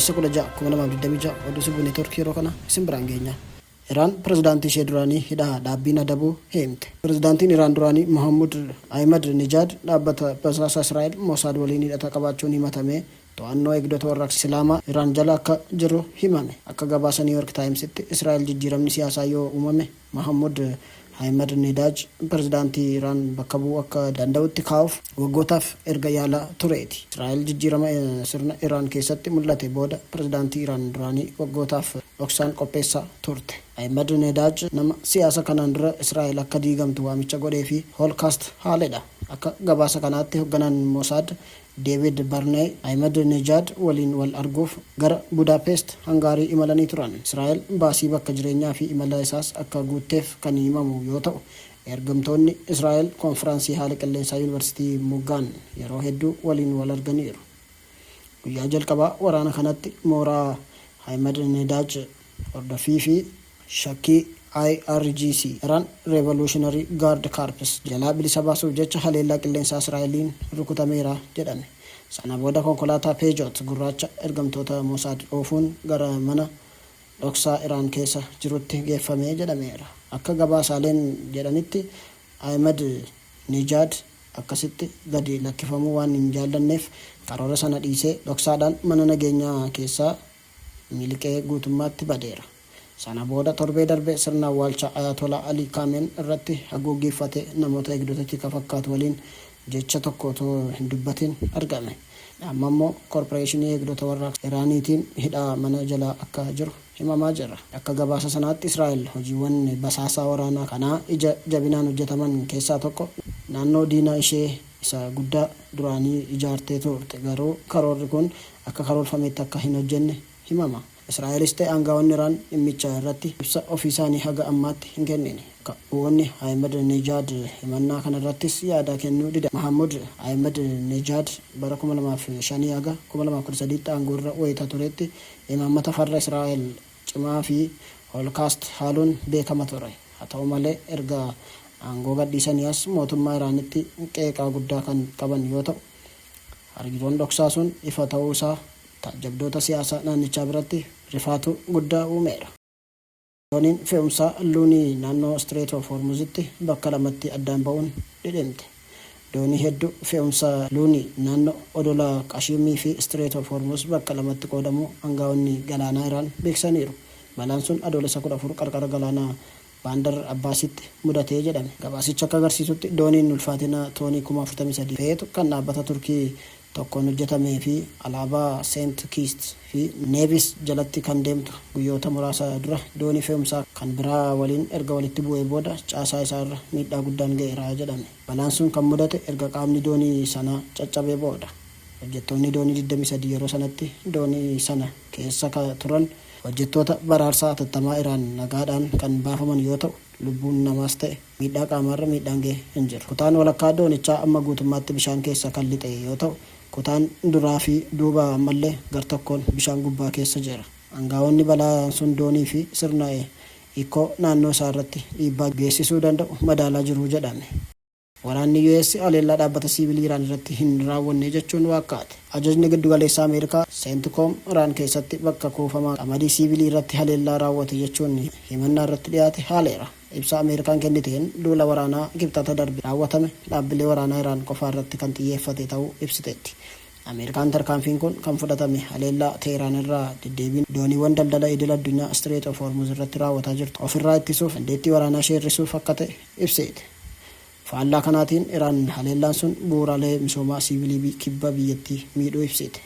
adoolessa 16 oduu subuun Turkii yeroo kana isin biraan geenya. Iraan pirezidaantii ishee duraanii hidhaa dhaabbiin adabuu himte. Pirezidaantiin Iraan duraanii Mohammad Ahmadinejad dhaabbata basaasa Israa'el Mossad waliin hidhata qabaachuun himatame to'annoo eegdota warraaqsa Islaamaa Iraan jala akka jiru himame. Akka gabaasa New York Timesitti Israa'el jijjiiramni siyaasaa yoo uumame Mohammad Ahmadinejad pirezidaantii Iraan bakka bu'uu akka danda'utti kaa'uuf waggootaaf erga yaalaa tureeti. Israa'el jijjiirama sirna Iraan keessatti mul'ate booda pirezidaantii Iraan duraanii waggootaaf dhoksaan qopheessaa turte. Ahmadinejad nama siyaasa kanaan dura Israa'el akka diigamtu waamicha godhee fi Holocaust haaledha. Akka gabaasa kanaatti hoogganaan Mossad David Barney Ahmadinejad waliin wal arguuf gara Budapest Hangarii imalanii turan. Israa'el baasii bakka jireenyaa fi imala isaas akka guutteef kan himamu yoo ta'u, ergamtoonni Israa'el konfiraansii haala qilleensaa yuunivarsiitii Muggaan yeroo hedduu waliin wal arganiiru. Guyyaa jalqabaa waraana kanatti mooraa Ahmadinejad hordofii fi shakkii IRGC Iran Revolutionary Guard Corps jalaa bilisa baasuuf jecha haleellaa qilleensaa Israa'eliin rukutameera jedhame. Sana booda konkolaataa Peugeot gurraacha ergamtoota Mossad oofuun gara mana dhoksaa Iraan keessa jirutti geeffamee jedhameera. Akka gabaasaaleen jedhanitti Ahmadinejad akkasitti gadi lakkifamuu waan hin jaallanneef karoora sana dhiisee dhoksaadhaan mana nageenyaa keessaa miliqee guutummaatti badeera. Sana booda torbee darbe sirna awwaalcha Ayatollah Ali Khamenei irratti haguuggiifate namoota eegdotatti ka fakkaatu waliin jecha tokko otoo hin dubbatin argame. Amma immoo koorporeeshinii eegdota warraaqsa Iraaniitiin hidhaa mana jalaa akka jiru himamaa jira. Akka gabaasa sanaatti Israa'el hojiiwwan basaasaa waraanaa kanaa ija jabinaan hojjetaman keessaa tokko naannoo diinaa ishee isa guddaa duraanii ijaartee turte. Garuu karoorri kun akka karoorfametti akka hin hojjenne himama. Israa'elis ta'e aangaa'onni Iraan dhimmicha irratti ibsa ofii isaanii haga ammaatti hin kennine. Ka'uuwwanni Ahmadinejad himannaa kana irrattis yaada kennuu dida. Mohammad Ahmadinejad bara 2005 haga 2013 aangoo irra wayita turetti imaammata farra Israa'el cimaa fi Holocaust haaluun beekama ture. Haa ta'u malee erga aangoo gadhiisanii as mootummaa Iraanitti qeeqaa guddaa kan qaban yoo ta'u, hariiroon dhoksaa sun ifa ta'uu isaa taajabdoota siyaasaa naannichaa biratti rifaatu guddaa uumeera. Dooniin fe'umsaa Luunii naannoo Strait of Hormuzitti bakka lamatti addaan ba'uun dhidhimte. Doonii hedduu fe'umsaa Luunii naannoo odola Qashimii fi Strait of Hormuz bakka lamatti qoodamuu aangaa'onni galaanaa Iraan beeksaniiru. Balaan sun adoolessa 14 qarqara galaanaa Baandar Abbaasitti mudatee jedhame. Gabaasicha akka agarsiisutti dooniin ulfaatina toonii 43 feetu kan dhaabbata Turkii tokkoon hojjetamee fi alaabaa Saint Kitts fi Nevis jalatti kan deemtu guyyoota muraasa dura doonii fe'umsaa kan biraa waliin erga walitti bu'ee booda caasaa isaarra miidhaa guddaan ga'eera jedhame. Balaan sun kan mudate erga qaamni doonii sanaa caccabee booda. Hojjettoonni doonii 23 yeroo sanatti doonii sana keessa turan hojjettoota baraarsaa hatattamaa Iraan nagaadhaan kan baafaman yoo ta'u, lubbuun namaas ta'e miidhaa qaamarra miidhaan ga'e hin jiru. Kutaan walakkaa doonichaa amma guutummaatti bishaan keessa kan lixe yoo ta'u, kutaan duraa fi duuba ammallee gar-tokkoon bishaan gubbaa keessa jira. Aangaa'onni balaa sun doonii fi sirna hiikoo naannoo isaa irratti dhiibbaa geessisuu danda'u madaalaa jiru jedhame. Waraanni US haleellaa dhaabbata siivilii Iraan irratti hin raawwanne jechuun waakkaate. Ajajni giddugaleessaa Ameerikaa Seentikoom Iraan keessatti bakka kuufamaa qamadii siivilii irratti haleellaa raawwate jechuun himannaa irratti dhiyaate haaleera. Ibsa Ameerikaan kenniteen duula waraanaa Kibxata darbe raawwatame dhaabbilee waraanaa Iraan qofaa irratti kan xiyyeeffate ta'uu ibsiteetti. Ameerikaan tarkaanfiin kun kan fudhatame haleellaa Teheraan irraa deddeebiin dooniiwwan daldala idil addunyaa Strait of Hormuz irratti raawwataa jirtu ofirraa ittisuuf dandeettii waraanaa ishee hir'isuuf akka ta'e ibseeti. Faallaa kanaatiin Iraan haleellaan sun bu'uuraalee misoomaa siivilii kibba biyyattii miidhuu ibsite.